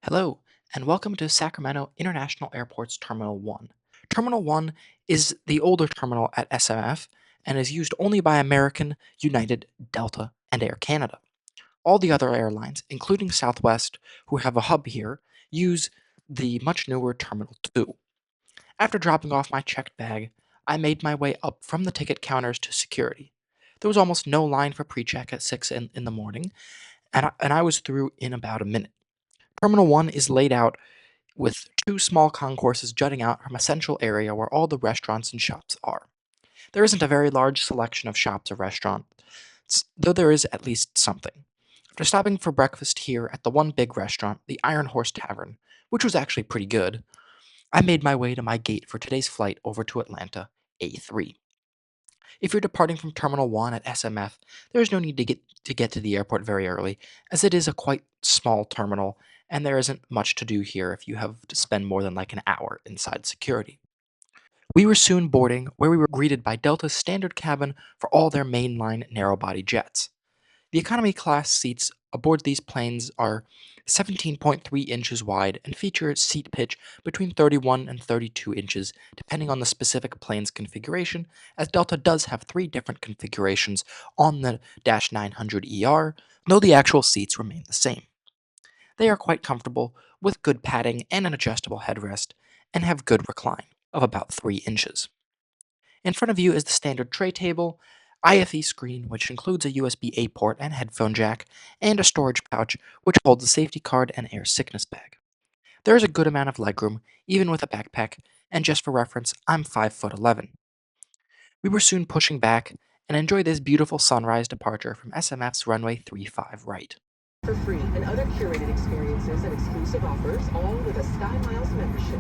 Hello, and welcome to Sacramento International Airport's Terminal 1. Terminal 1 is the older terminal at SMF and is used only by American, United, Delta, and Air Canada. All the other airlines, including Southwest, who have a hub here, use the much newer Terminal 2. After dropping off my checked bag, I made my way up from the ticket counters to security. There was almost no line for pre-check at 6 in the morning, and I was through in about a minute. Terminal 1 is laid out with two small concourses jutting out from a central area where all the restaurants and shops are. There isn't a very large selection of shops or restaurants, though there is at least something. After stopping for breakfast here at the one big restaurant, the Iron Horse Tavern, which was actually pretty good, I made my way to my gate for today's flight over to Atlanta, A3. If you're departing from Terminal 1 at SMF, there is no need to get to the airport very early, as it is a quite small terminal, and there isn't much to do here if you have to spend more than like an hour inside security. We were soon boarding, where we were greeted by Delta's standard cabin for all their mainline narrow-body jets. The economy class seats aboard these planes are 17.3 inches wide and feature a seat pitch between 31 and 32 inches, depending on the specific plane's configuration, as Delta does have three different configurations on the Dash 900ER, though the actual seats remain the same. They are quite comfortable, with good padding and an adjustable headrest, and have good recline, of about 3 inches. In front of you is the standard tray table, IFE screen, which includes a USB-A port and headphone jack, and a storage pouch, which holds a safety card and air sickness bag. There is a good amount of legroom, even with a backpack, and just for reference, I'm 5'11". We were soon pushing back and enjoyed this beautiful sunrise departure from SMF's runway 35 right. For free and other curated experiences and exclusive offers, all with a Sky Miles membership.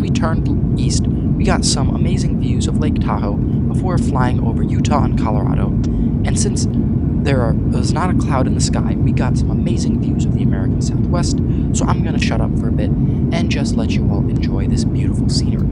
we turned east, we got some amazing views of Lake Tahoe before flying over Utah and Colorado. And since was not a cloud in the sky, we got some amazing views of the American Southwest. So I'm going to shut up for a bit and just let you all enjoy this beautiful scenery.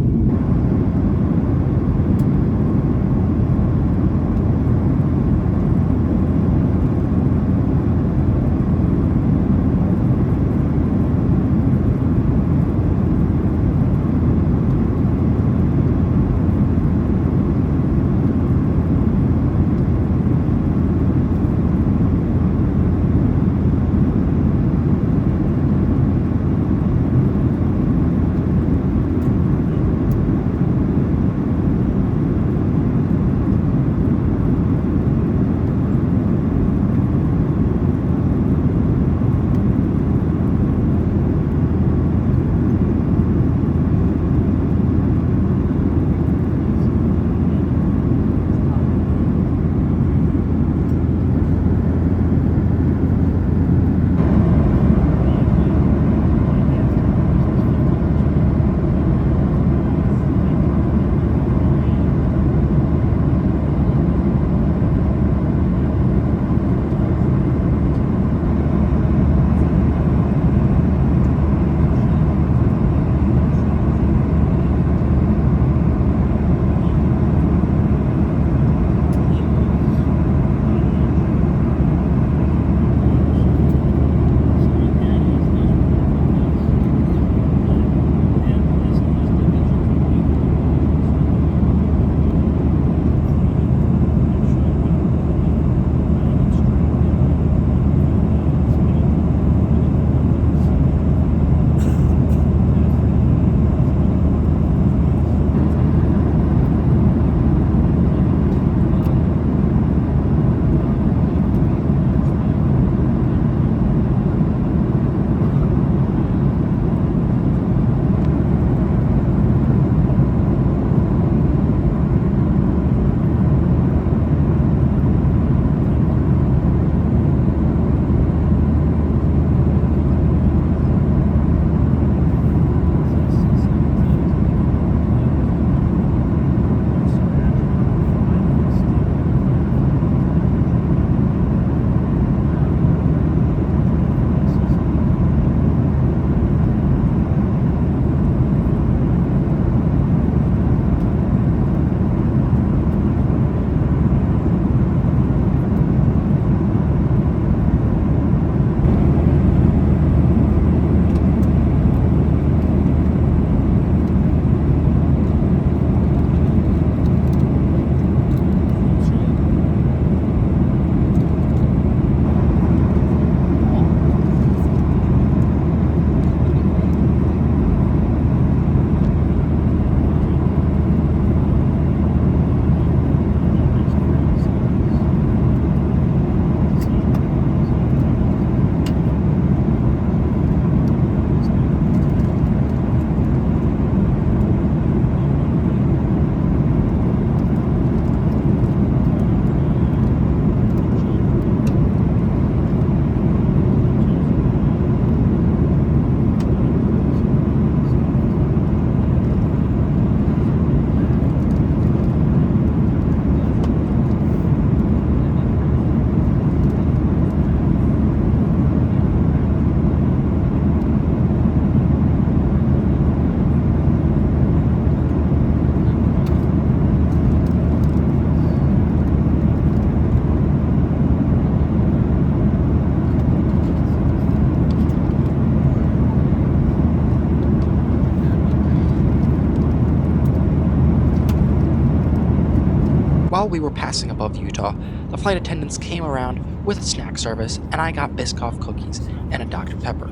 While we were passing above Utah, the flight attendants came around with a snack service, and I got Biscoff cookies and a Dr. Pepper.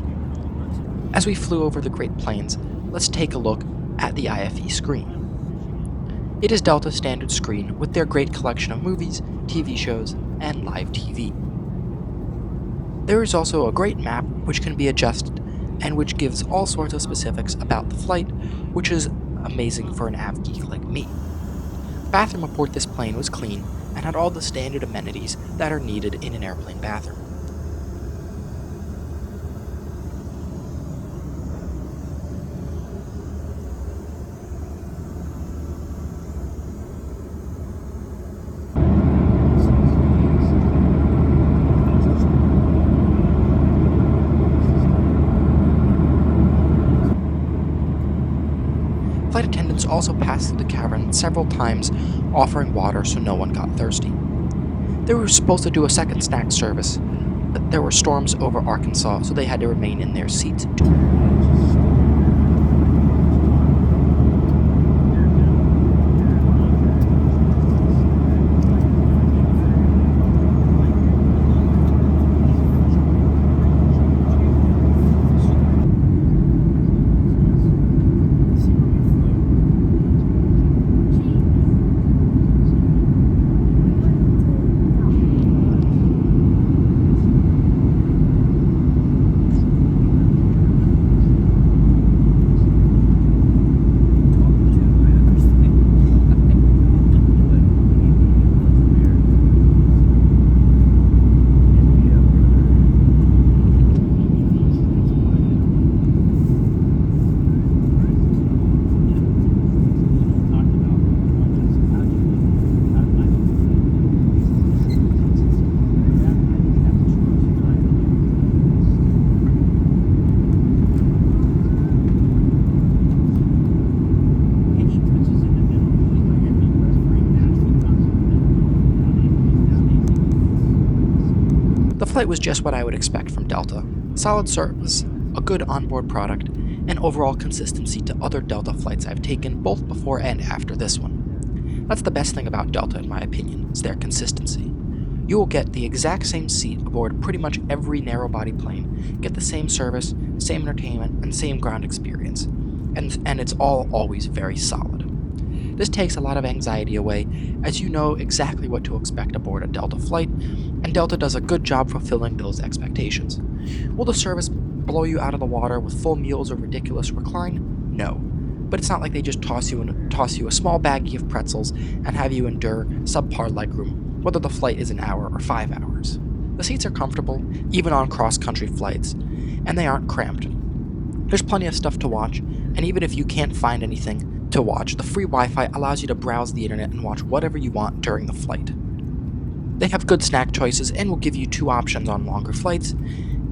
As we flew over the Great Plains, let's take a look at the IFE screen. It is Delta's standard screen with their great collection of movies, TV shows, and live TV. There is also a great map which can be adjusted and which gives all sorts of specifics about the flight, which is amazing for an av geek like me. The bathroom aboard this plane was clean and had all the standard amenities that are needed in an airplane bathroom. boats also passed through the cavern several times, offering water so no one got thirsty. They were supposed to do a second snack service, but there were storms over Arkansas, so they had to remain in their seats. The flight was just what I would expect from Delta. Solid service, a good onboard product, and overall consistency to other Delta flights I've taken both before and after this one. That's the best thing about Delta in my opinion, is their consistency. You will get the exact same seat aboard pretty much every narrow-body plane, get the same service, same entertainment, and same ground experience, and it's all always very solid. This takes a lot of anxiety away, as you know exactly what to expect aboard a Delta flight, and Delta does a good job fulfilling those expectations. Will the service blow you out of the water with full meals or ridiculous recline? No. But it's not like they just toss you a small baggie of pretzels and have you endure subpar legroom, whether the flight is an hour or 5 hours. The seats are comfortable, even on cross-country flights, and they aren't cramped. There's plenty of stuff to watch, and even if you can't find anything to watch, the free Wi-Fi allows you to browse the internet and watch whatever you want during the flight. They have good snack choices and will give you 2 options on longer flights,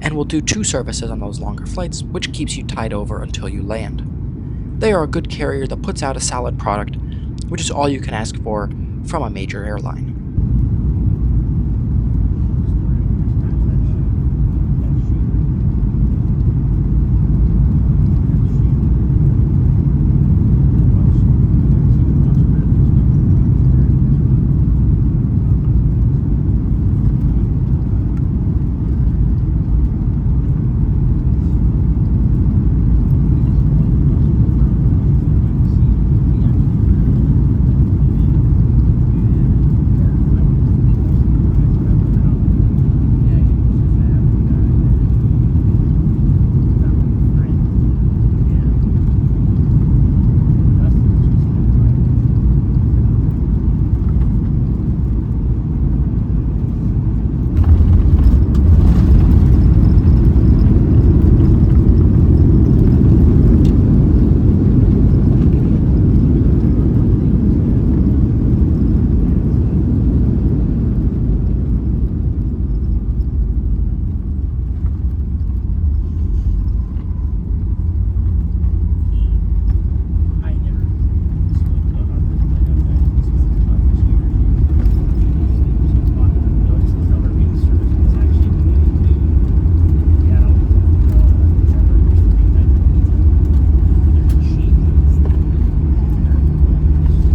and will do 2 services on those longer flights, which keeps you tied over until you land. They are a good carrier that puts out a solid product, which is all you can ask for from a major airline.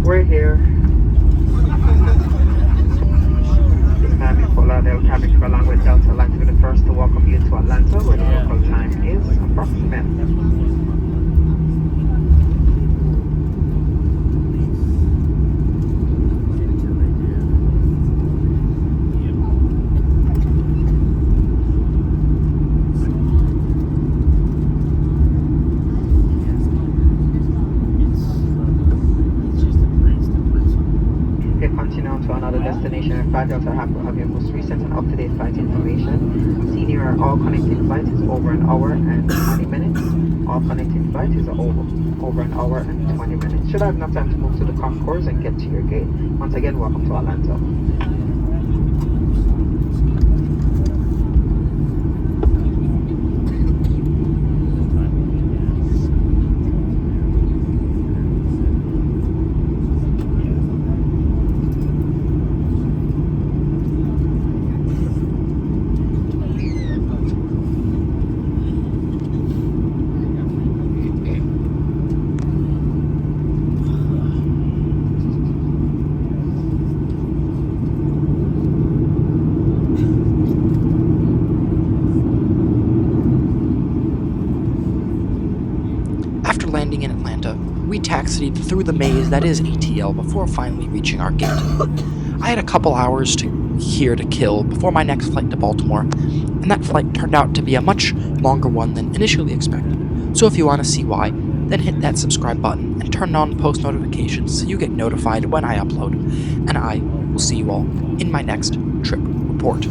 We're here. I'm in Fort Lauderdale cabin crew along with Delta Atlanta. We're the first to welcome you to Atlanta, where the local time is approximately. Continue on to another destination. In fact, Delta have your most recent and up-to-date flight information. Senior all connecting flight is over an hour and 20 minutes. All connecting flight is over an hour and 20 minutes. Should have enough time to move to the concourse and get to your gate. Once again, welcome to Atlanta. taxied through the maze that is ATL before finally reaching our gate. I had a couple hours here to kill before my next flight to Baltimore, and that flight turned out to be a much longer one than initially expected. So if you want to see why, then hit that subscribe button and turn on post notifications so you get notified when I upload, and I will see you all in my next trip report.